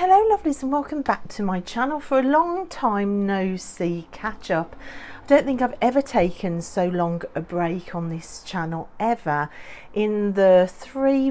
Hello lovelies and welcome back to my channel for a long time no see catch up. I don't think I've ever taken so long a break on this channel ever. In the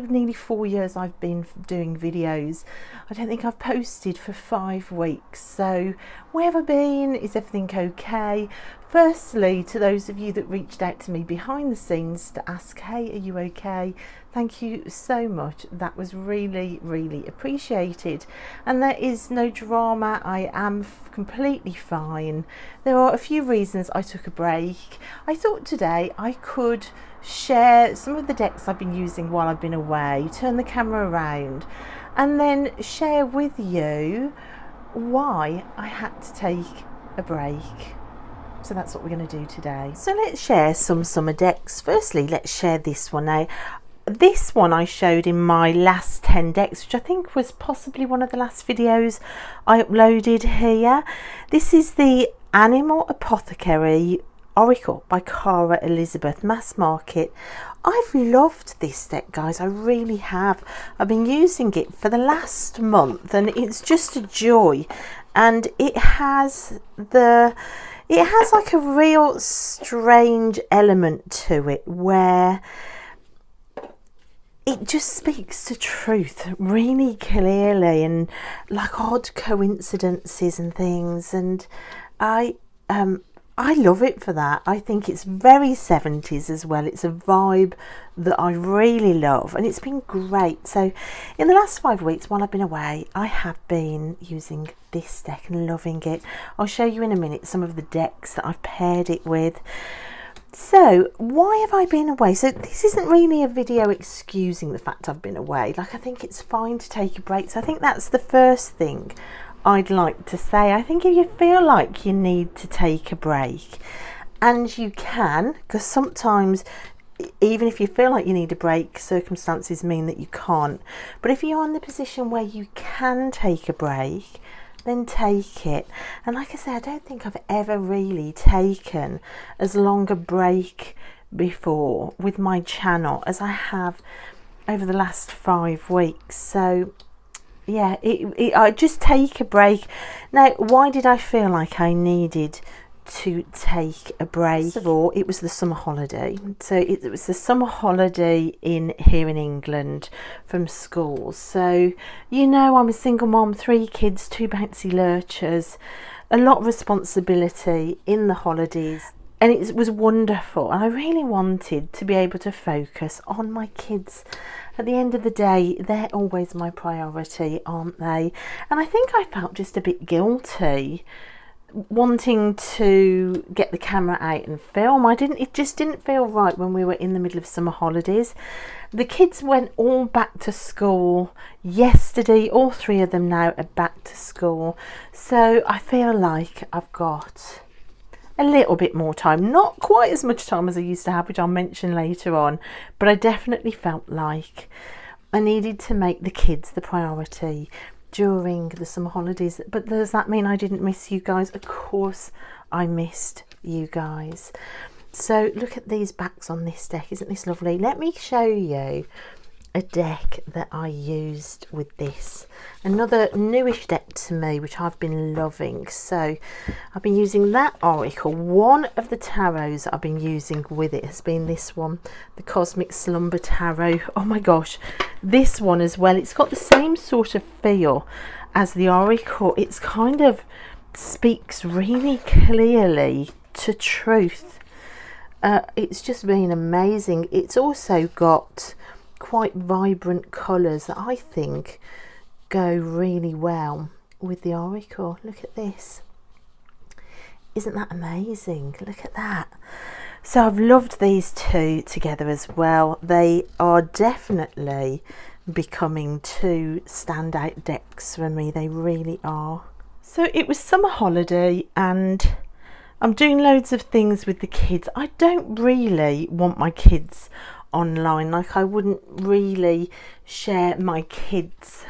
nearly 4 years I've been doing videos, I don't think I've posted for 5 weeks. So where have I been? Is everything okay? Firstly, to those of you that reached out to me behind the scenes to ask, hey, are you okay? Thank you so much. That was really, really appreciated. And there is no drama. I am completely fine. There are a few reasons I took a break. I thought today I could share some of the decks I've been using while I've been away, turn the camera around, and then share with you why I had to take a break. So that's what we're going to do today. So let's share some summer decks. Firstly, let's share this one now. This one I showed in my last 10 decks, which I think was possibly one of the last videos I uploaded here. This is the Animal Apothecary Oracle by Cara Elizabeth, mass market. I've loved this deck, guys. I really have. I've been using it for the last month and it's just a joy. And it has like a real strange element to it where it just speaks to truth really clearly and like odd coincidences and things, and I love it for that. I think it's very 70s as well. It's a vibe that I really love and it's been great. So in the last 5 weeks while I've been away, I have been using this deck and loving it. I'll show you in a minute some of the decks that I've paired it with. So why have I been away? So this isn't really a video excusing the fact I've been away. Like, I think it's fine to take a break. So I think that's the first thing I'd like to say. I think if you feel like you need to take a break, and you can, because sometimes even if you feel like you need a break, circumstances mean that you can't. But if you're in the position where you can take a break, then take it. And like I say, I don't think I've ever really taken as long a break before with my channel as I have over the last 5 weeks. So yeah, I just take a break. Now, why did I feel like I needed to take a break? First of all, it was the summer holiday. So it was the summer holiday here in England from school. So, you know, I'm a single mom, 3 kids, 2 bouncy lurchers, a lot of responsibility in the holidays. And it was wonderful. And I really wanted to be able to focus on my kids. At the end of the day, they're always my priority, aren't they? And I think I felt just a bit guilty wanting to get the camera out and film. It just didn't feel right when we were in the middle of summer holidays. The kids went all back to school yesterday. All 3 of them now are back to school. So I feel like I've got a little bit more time, not quite as much time as I used to have, which I'll mention later on, but I definitely felt like I needed to make the kids the priority during the summer holidays. But does that mean I didn't miss you guys? Of course I missed you guys. So look at these backs on this deck. Isn't this lovely? Let me show you a deck that I used with this. Another newish deck to me, which I've been loving. So I've been using that oracle. One of the tarots I've been using with it has been this one, the Cosmic Slumber Tarot. Oh my gosh, this one as well. It's got the same sort of feel as the oracle. It's kind of speaks really clearly to truth. It's just been amazing. It's also got quite vibrant colours that I think go really well with the oracle. Look at this. Isn't that amazing? Look at that. So I've loved these 2 together as well. They are definitely becoming 2 standout decks for me. They really are. So it was summer holiday and I'm doing loads of things with the kids. I don't really want my kids online. Like, I wouldn't really share my kids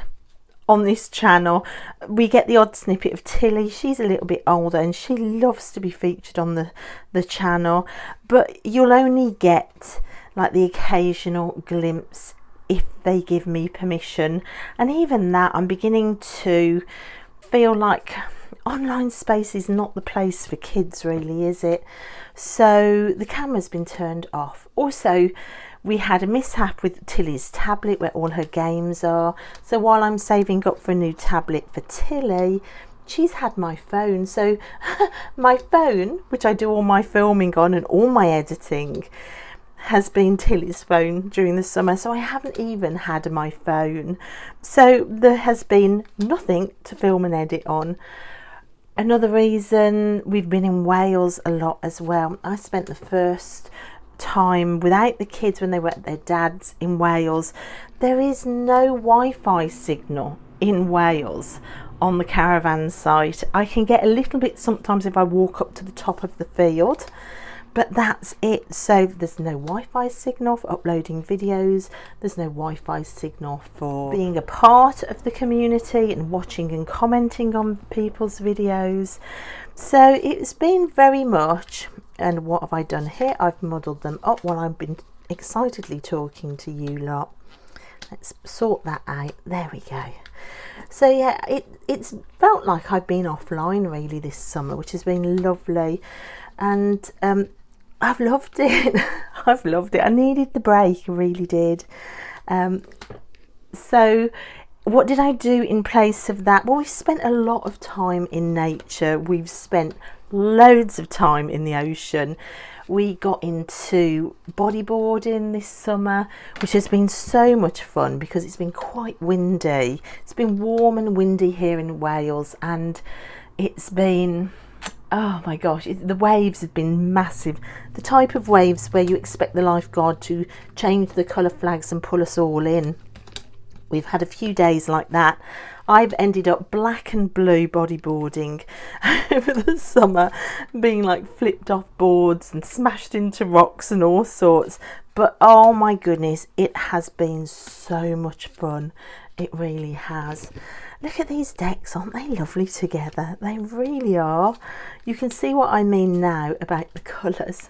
on this channel. We get the odd snippet of Tilly. She's a little bit older and she loves to be featured on the channel, but you'll only get like the occasional glimpse if they give me permission. And even that, I'm beginning to feel like online space is not the place for kids, really, is it? So the camera's been turned off. Also, we had a mishap with Tilly's tablet where all her games are. So while I'm saving up for a new tablet for Tilly, she's had my phone. So my phone, which I do all my filming on and all my editing, has been Tilly's phone during the summer. So I haven't even had my phone. So there has been nothing to film and edit on. Another reason, we've been in Wales a lot as well. I spent the first time without the kids when they were at their dad's in Wales. There is no Wi-Fi signal in Wales on the caravan site. I can get a little bit sometimes if I walk up to the top of the field, but that's it. So there's no Wi-Fi signal for uploading videos, there's no Wi-Fi signal for being a part of the community and watching and commenting on people's videos. So it's been very much, and what have I done here? I've muddled them up while I've been excitedly talking to you lot. Let's sort that out. There we go. So yeah, it's felt like I've been offline really this summer, which has been lovely, and I've loved it. I've loved it. I needed the break, I really did. So what did I do in place of that? Well, we've spent a lot of time in nature. We've spent loads of time in the ocean. We got into bodyboarding this summer, which has been so much fun because it's been quite windy. It's been warm and windy here in Wales, and it's been, oh my gosh, the waves have been massive. The type of waves where you expect the lifeguard to change the colour flags and pull us all in. We've had a few days like that. I've ended up black and blue bodyboarding over the summer, being like flipped off boards and smashed into rocks and all sorts. But oh my goodness, it has been so much fun. It really has. Look at these decks, aren't they lovely together? They really are. You can see what I mean now about the colours.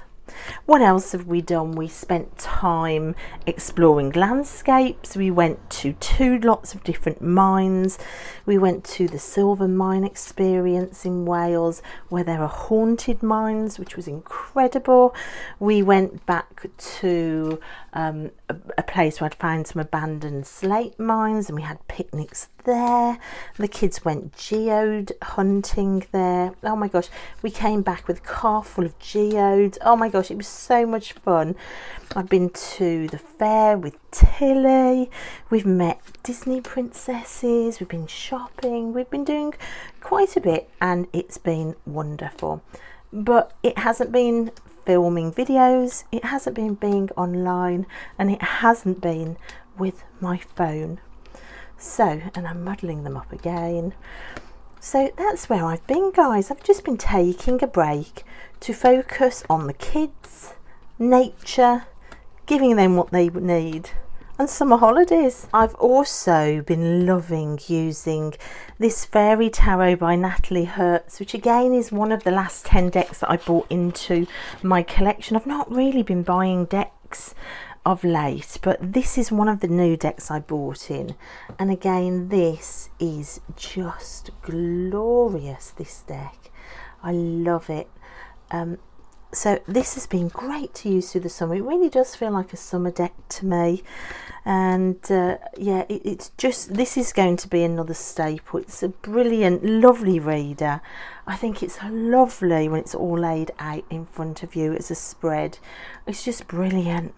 What else have we done? We spent time exploring landscapes. We went to 2 lots of different mines. We went to the silver mine experience in Wales, where there are haunted mines, which was incredible. We went back to a place where I'd found some abandoned slate mines, and we had picnics there. The kids went geode hunting there. Oh my gosh, we came back with a car full of geodes. Oh my gosh, it was so much fun. I've been to the fair with Tilly. We've met Disney princesses. We've been shopping. We've been doing quite a bit, and it's been wonderful. But it hasn't been filming videos, it hasn't been being online, and it hasn't been with my phone. So, and I'm muddling them up again. So that's where I've been, guys. I've just been taking a break to focus on the kids, nature, giving them what they need, and summer holidays. I've also been loving using this Fairy Tarot by Natalie Hertz, which again is one of the last 10 decks that I bought into my collection. I've not really been buying decks of late, but this is one of the new decks I bought in, and again this is just glorious, this deck. I love it. So this has been great to use through the summer. It really does feel like a summer deck to me, and yeah, it's just, this is going to be another staple. It's a brilliant, lovely reader. I think it's lovely when it's all laid out in front of you as a spread. It's just brilliant.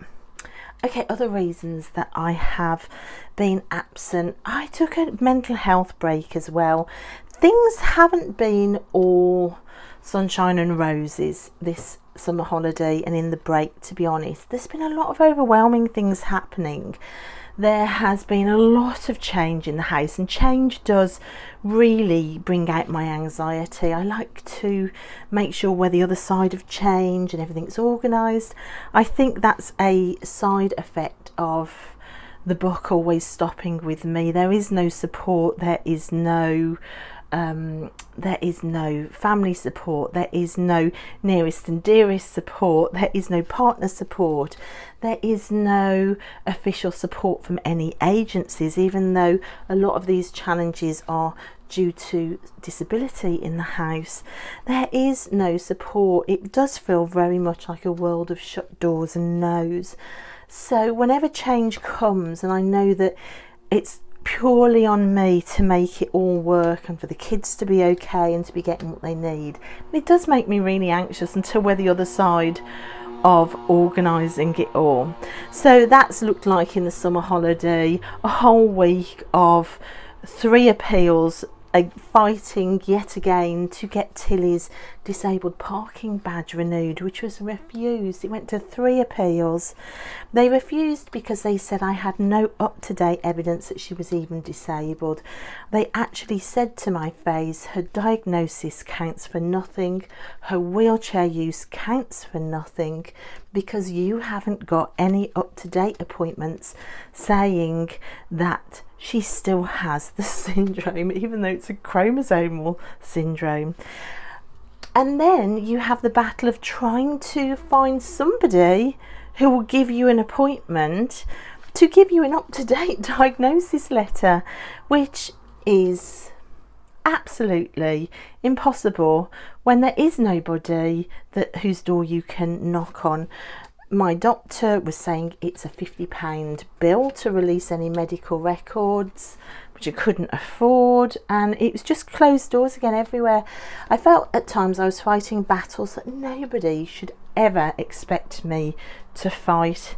Okay, other reasons that I have been absent. I took a mental health break as well. Things haven't been all sunshine and roses this summer holiday and in the break, to be honest. There's been a lot of overwhelming things happening. There has been a lot of change in the house, and change does really bring out my anxiety. I like to make sure we're the other side of change and everything's organised. I think that's a side effect of the book always stopping with me. There is no support, there is no there is no family support, there is no nearest and dearest support, there is no partner support, there is no official support from any agencies, even though a lot of these challenges are due to disability in the house. There is no support. It does feel very much like a world of shut doors and no's. So whenever change comes, and I know that it's purely on me to make it all work and for the kids to be okay and to be getting what they need, it does make me really anxious until we're the other side of organising it all. So that's looked like in the summer holiday a whole week of 3 appeals, fighting yet again to get Tilly's disabled parking badge renewed, which was refused. It went to 3 appeals. They refused because they said I had no up-to-date evidence that she was even disabled. They actually said to my face, her diagnosis counts for nothing, her wheelchair use counts for nothing, because you haven't got any up-to-date appointments saying that she still has the syndrome, even though it's a chromosomal syndrome. And then you have the battle of trying to find somebody who will give you an appointment to give you an up-to-date diagnosis letter, which is absolutely impossible when there is nobody whose door you can knock on. My doctor was saying it's a £50 bill to release any medical records, which I couldn't afford, and it was just closed doors again everywhere. I felt at times I was fighting battles that nobody should ever expect me to fight.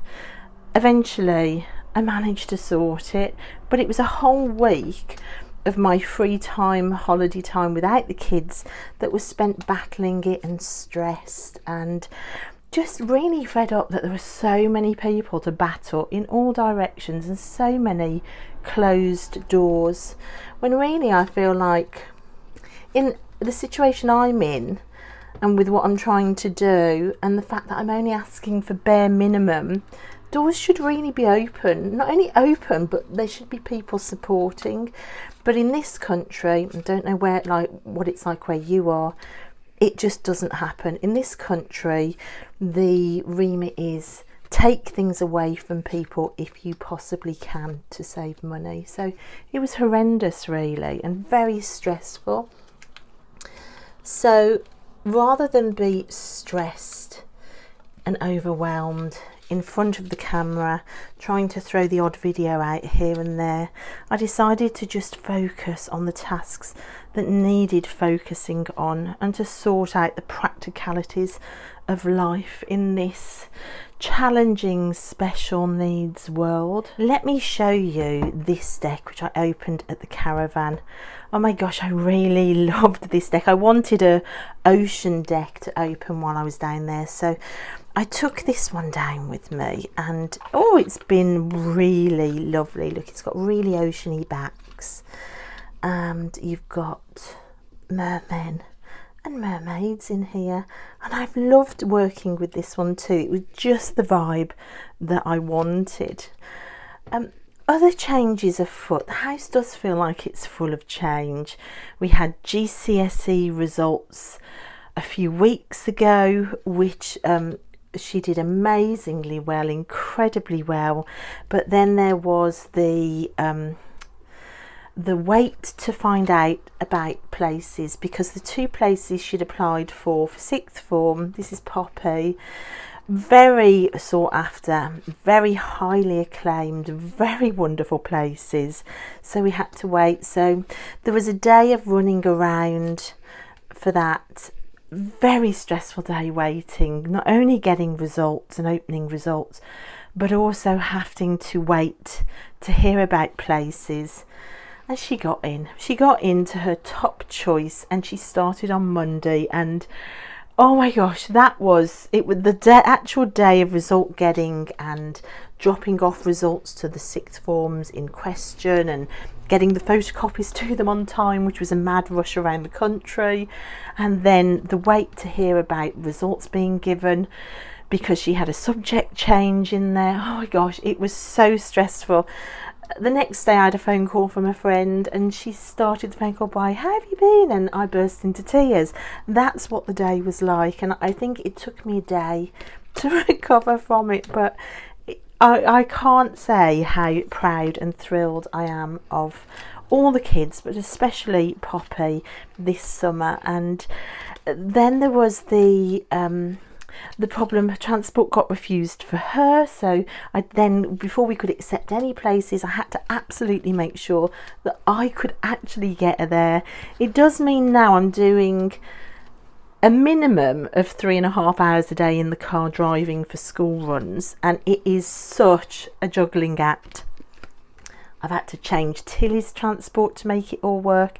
Eventually I managed to sort it, but it was a whole week of my free time, holiday time without the kids that was spent battling it and stressed and just really fed up that there were so many people to battle in all directions and so many closed doors, when really I feel like in the situation I'm in and with what I'm trying to do and the fact that I'm only asking for bare minimum, doors should really be open. Not only open, but there should be people supporting. But in this country, I don't know what it's like where you are, it just doesn't happen. In this country, the remit is take things away from people if you possibly can to save money. So it was horrendous really and very stressful. So rather than be stressed and overwhelmed in front of the camera trying to throw the odd video out here and there, I decided to just focus on the tasks that needed focusing on and to sort out the practicalities of life in this challenging special needs world. Let me show you this deck which I opened at the caravan. Oh my gosh, I really loved this deck. I wanted a ocean deck to open while I was down there, so I took this one down with me, and oh, it's been really lovely. Look, it's got really oceany backs, and you've got mermen and mermaids in here, and I've loved working with this one too. It was just the vibe that I wanted. Other changes afoot. The house does feel like it's full of change. We had GCSE results a few weeks ago, which she did amazingly well, incredibly well, but then there was the wait to find out about places, because the 2 places she'd applied for 6th form, this is Poppy, very sought after, very highly acclaimed, very wonderful places, so we had to wait. So there was a day of running around for that, very stressful day waiting, not only getting results and opening results, but also having to wait to hear about places. And she got into her top choice, and she started on Monday, and oh my gosh, that was it. Was the actual day of result getting and dropping off results to the 6th forms in question and getting the photocopies to them on time, which was a mad rush around the country, and then the wait to hear about results being given because she had a subject change in there. Oh my gosh, it was so stressful. the next day I had a phone call from a friend, and she started the phone call by, "How have you been?" And I burst into tears. That's what the day was like, and I think it took me a day to recover from it, but I can't say how proud and thrilled I am of all the kids, but especially Poppy this summer. And then there was the problem, transport got refused for her, so before we could accept any places, I had to absolutely make sure that I could actually get her there. It does mean now I'm doing a minimum of 3.5 hours a day in the car driving for school runs, and it is such a juggling act. I've had to change Tilly's transport to make it all work.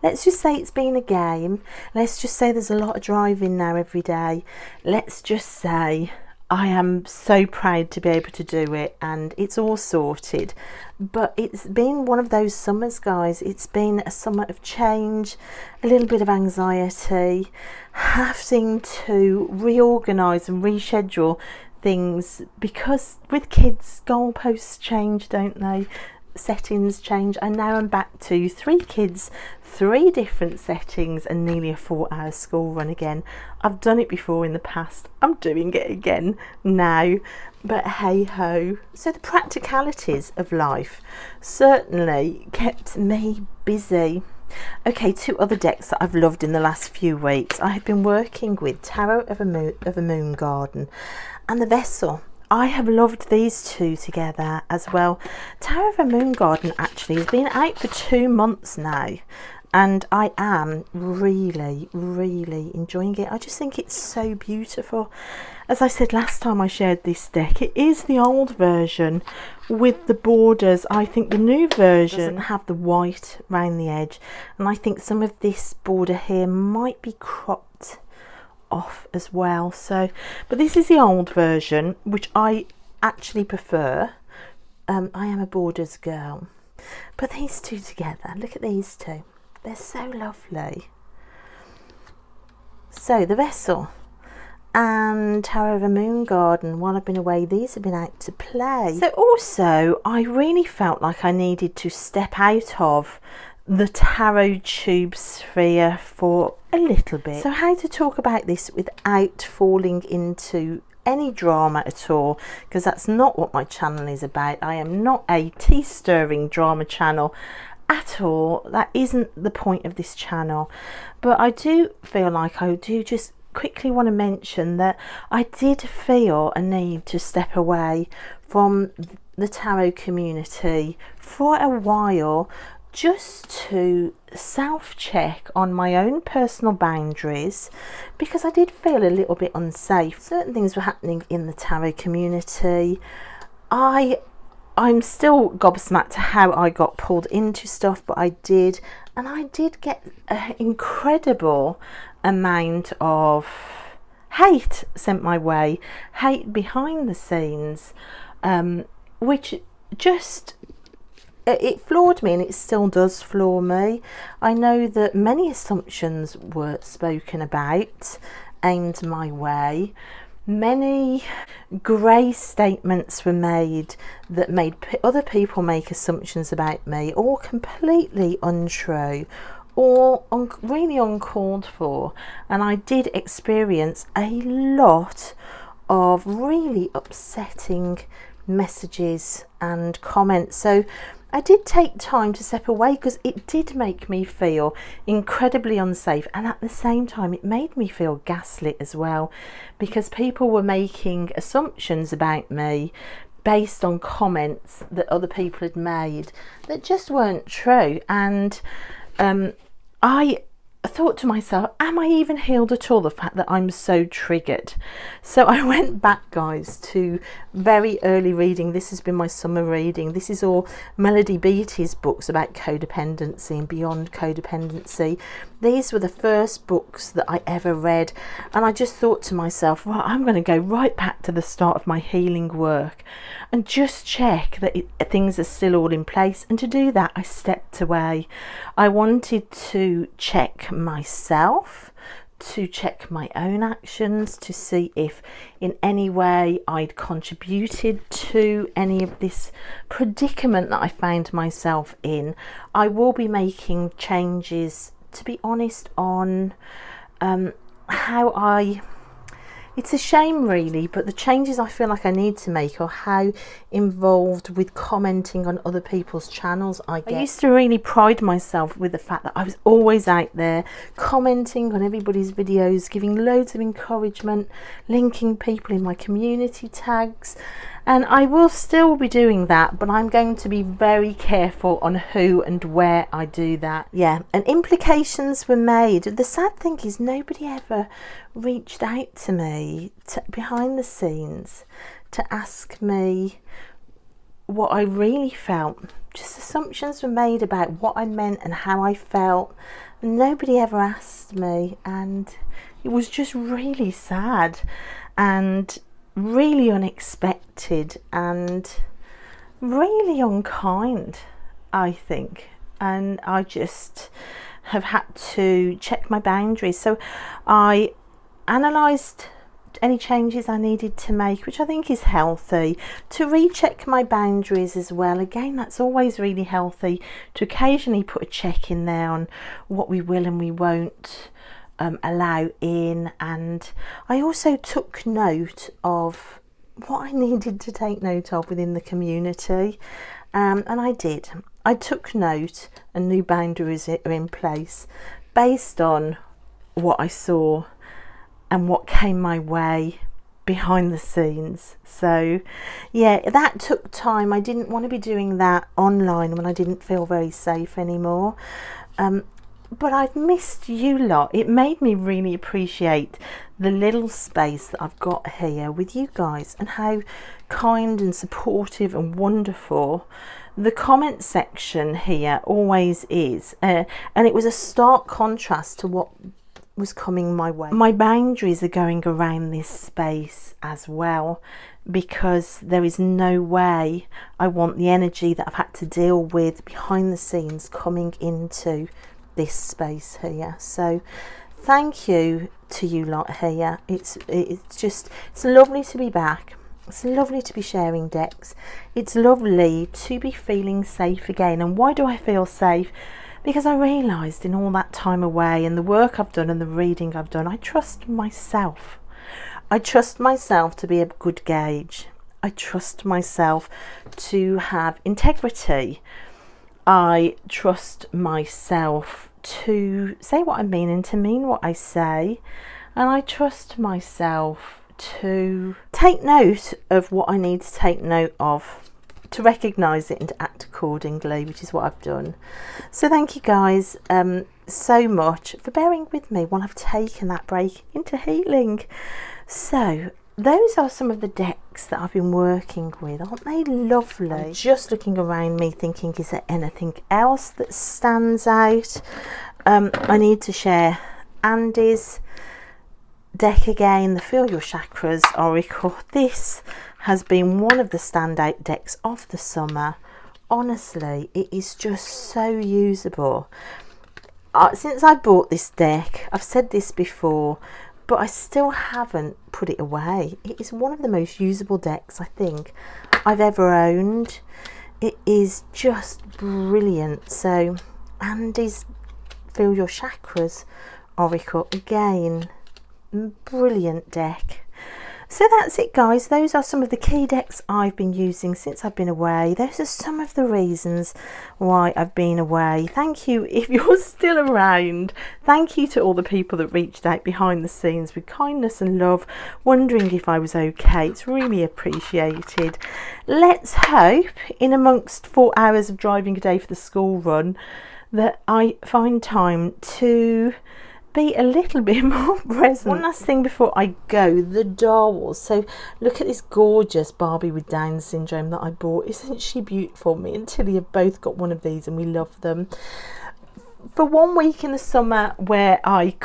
Let's just say it's been a game. Let's just say there's a lot of driving now every day. Let's just say I am so proud to be able to do it, and it's all sorted. But it's been one of those summers, guys. It's been a summer of change, a little bit of anxiety, having to reorganise and reschedule things, because with kids, goalposts change, don't they? Settings change, and now I'm back to 3 kids, 3 different settings, and nearly a 4-hour school run again. I've done it before in the past, I'm doing it again now, but hey ho. So the practicalities of life certainly kept me busy. Okay, 2 other decks that I've loved in the last few weeks. I have been working with Tarot of a Moon Garden and the Vessel. I have loved these 2 together as well. Tarot of a Moon Garden actually has been out for 2 months now, and I am really enjoying it. I just think it's so beautiful. As I said last time I shared this deck, it is the old version with the borders. I think the new version doesn't have the white around the edge, and I think some of this border here might be cropped off as well. So, but this is the old version, which I actually prefer. I am a borders girl. But these 2 together, look at these 2, they're so lovely. So the Vessel and Tarot of a Moon Garden, while I've been away, these have been out to play. So also I really felt like I needed to step out of the tarot tube sphere for a little bit. So how to talk about this without falling into any drama at all, because that's not what my channel is about. I am not a tea stirring drama channel at all. That isn't the point of this channel. But I do feel like I do just quickly want to mention that I did feel a need to step away from the tarot community for a while, just to self-check on my own personal boundaries, because I did feel a little bit unsafe. Certain things were happening in the tarot community. I'm still gobsmacked to how I got pulled into stuff, but I did, and I did get an incredible amount of hate sent my way, hate behind the scenes, which just it floored me, and it still does floor me. I know that many assumptions were spoken about, aimed my way. Many grey statements were made that made other people make assumptions about me, all completely untrue, or really uncalled for. And I did experience a lot of really upsetting messages and comments. So I did take time to step away, because it did make me feel incredibly unsafe, and at the same time it made me feel gaslit as well, because people were making assumptions about me based on comments that other people had made that just weren't true. And I thought to myself, am I even healed at all? The fact that I'm so triggered. So I went back, guys, to very early reading. This has been my summer reading. This is all Melody Beattie's books about codependency and beyond codependency. These were the first books that I ever read, and I just thought to myself, well, I'm going to go right back to the start of my healing work and just check that things are still all in place. And to do that, I stepped away. I wanted to check myself, to check my own actions, to see if in any way I'd contributed to any of this predicament that I found myself in. I will be making changes, to be honest, on how it's a shame really, but the changes I feel like I need to make are how involved with commenting on other people's channels I get. I used to really pride myself with the fact that I was always out there commenting on everybody's videos, giving loads of encouragement, linking people in my community tags, and I will still be doing that, but I'm going to be very careful on who and where I do that. Yeah, and implications were made. The sad thing is nobody ever reached out to me behind the scenes to ask me what I really felt. Just assumptions were made about what I meant and how I felt. Nobody ever asked me, and it was just really sad and really unexpected and really unkind, I think. And I just have had to check my boundaries. So I analysed any changes I needed to make, which I think is healthy, to recheck my boundaries as well. Again, that's always really healthy to occasionally put a check in there on what we will and we won't allow in. And I also took note of what I needed to take note of within the community, and I did. I took note, and new boundaries are in place based on what I saw and what came my way behind the scenes. So yeah, that took time. I didn't want to be doing that online when I didn't feel very safe anymore. But I've missed you lot. It made me really appreciate the little space that I've got here with you guys, and how kind and supportive and wonderful the comment section here always is. And it was a stark contrast to what was coming my way. My boundaries are going around this space as well, because there is no way I want the energy that I've had to deal with behind the scenes coming into this space here. So thank you to you lot here. It's lovely to be back. It's lovely to be sharing decks. It's lovely to be feeling safe again. And why do I feel safe? Because I realised in all that time away and the work I've done and the reading I've done, I trust myself. I trust myself to be a good gauge. I trust myself to have integrity. I trust myself to say what I mean and to mean what I say. And I trust myself to take note of what I need to take note of, to recognise it and to act accordingly, which is what I've done. So thank you guys so much for bearing with me while I've taken that break into healing. So those are some of the decks that I've been working with. Aren't they lovely? I'm just looking around me thinking, is there anything else that stands out? I need to share Andy's deck again, the Feel Your Chakras Oracle. This has been one of the standout decks of the summer. Honestly, it is just so usable. Since I bought this deck, I've said this before, but I still haven't put it away. It is one of the most usable decks I think I've ever owned. It is just brilliant. So Andy's Feel Your Chakras Oracle, again, brilliant deck. So that's it guys, those are some of the key decks I've been using since I've been away. Those are some of the reasons why I've been away. Thank you if you're still around. Thank you to all the people that reached out behind the scenes with kindness and love, wondering if I was okay. It's really appreciated. Let's hope in amongst 4 hours of driving a day for the school run that I find time to be a little bit more present. One last thing before I go, the dolls. So look at this gorgeous Barbie with Down syndrome that I bought. Isn't she beautiful? Me and Tilly have both got one of these and we love them. for 1 week in the summer where I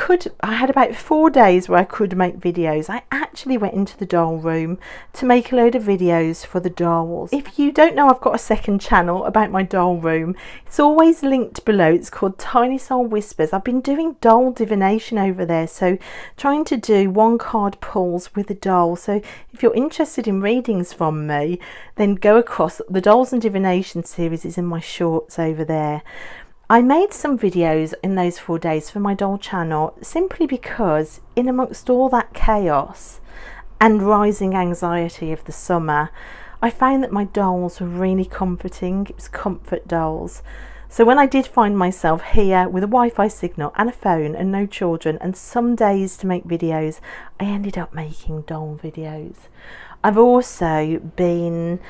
had about 4 days where I could make videos, I actually went into the doll room to make a load of videos for the dolls. If you don't know, I've got a second channel about my doll room. It's always linked below. It's called Tiny Soul Whispers. I've been doing doll divination over there, so trying to do 1-card pulls with a doll. So if you're interested in readings from me, then go across. The Dolls and Divination series is in my shorts over there. I made some videos in those 4 days for my doll channel simply because in amongst all that chaos and rising anxiety of the summer, I found that my dolls were really comforting. It was comfort dolls. So when I did find myself here with a Wi-Fi signal and a phone and no children and some days to make videos, I ended up making doll videos. I've also been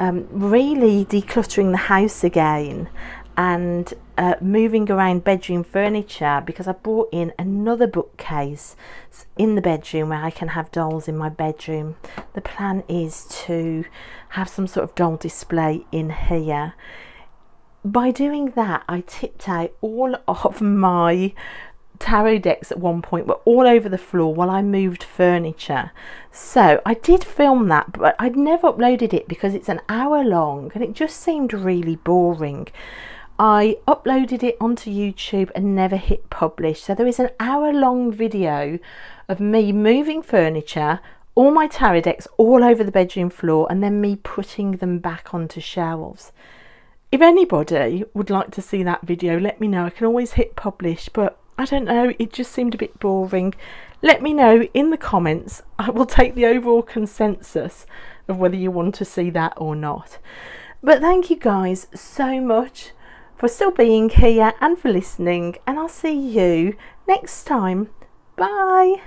really decluttering the house again and moving around bedroom furniture because I brought in another bookcase in the bedroom where I can have dolls in my bedroom. The plan is to have some sort of doll display in here. By doing that, I tipped out all of my tarot decks at one point, were all over the floor while I moved furniture. So I did film that, but I'd never uploaded it because it's an hour long and it just seemed really boring. I uploaded it onto YouTube and never hit publish. So there is an hour-long video of me moving furniture, all my tarot decks all over the bedroom floor, and then me putting them back onto shelves. If anybody would like to see that video, let me know. I can always hit publish, but I don't know, it just seemed a bit boring. Let me know in the comments. I will take the overall consensus of whether you want to see that or not. But thank you guys so much for still being here and for listening, and I'll see you next time. Bye.